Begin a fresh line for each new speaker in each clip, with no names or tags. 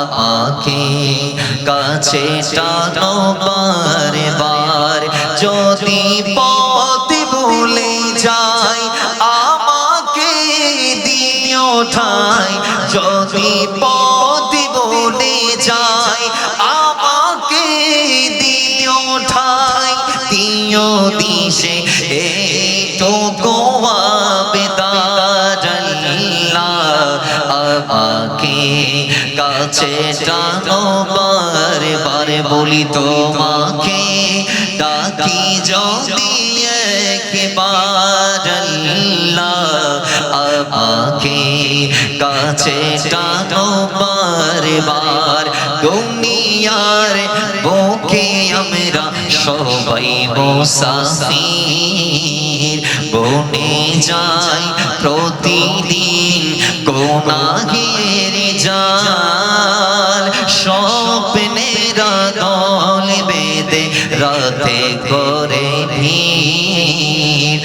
আমাকে কাছে টানো বারবার যদি পথ ভুলে যাই আমাকে দিও ঠাই যদি পথ ভুলে যাই আমাকে দিও ঠাই দিও দিশে এইটুকু আবেদন আমাকে কাছে টানো বারবার বলি তোমাকে ডাকি যদি একবার আমাকে কাছে টানো বারবার দুনিয়ার বুকে আমরা সবাই মুসাফির বনে যাই প্রতিদিন গুনাহের জাল স্বপ্নের দল বেঁধে রাতে করে ভিড়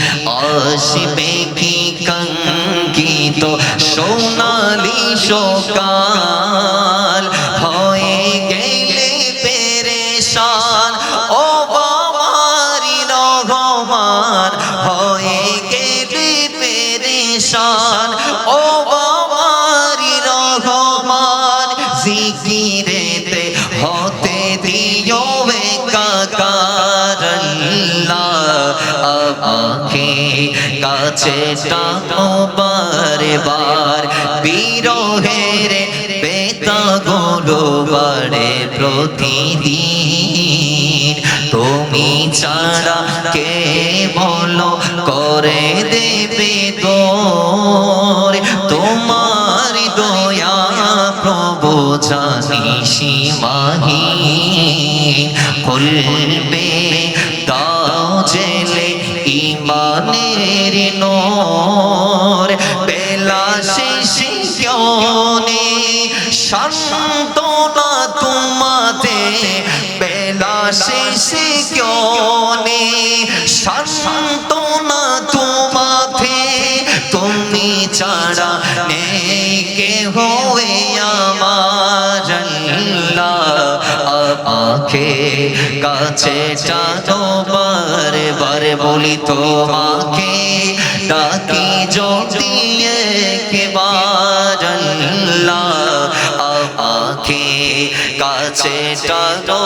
আসবে কি কাঙ্ক্ষিত সোনালি সকাল হয়ে গেলে পেরেশান ও বাবারি রহমান হয়ে গেলে পেরেশান ও বাবারি রহমান জিকিরেতে হতে দিও একাকার আমাকে কাছে টানো বারবার বিরহের বেতাগুলো বাড়ে প্রতিদিন তুমি ছাড়া কে বলো করে দেবে দোর তোমার দয়া প্রভু জানি সীমাহীন খুলবে দাও জেলে ইমানের নূর বেলা শেষে জ্ঞানে সান্তনা তোমাতে বেলা শেষে জ্ঞানে সান্তনা তোমাতে তুমি ছাড়া নেই কেহ আমার আমাকে কাছে টানো বারবার বলি তোমাকে ডাকি যদি একবার আমাকে কাছে টানো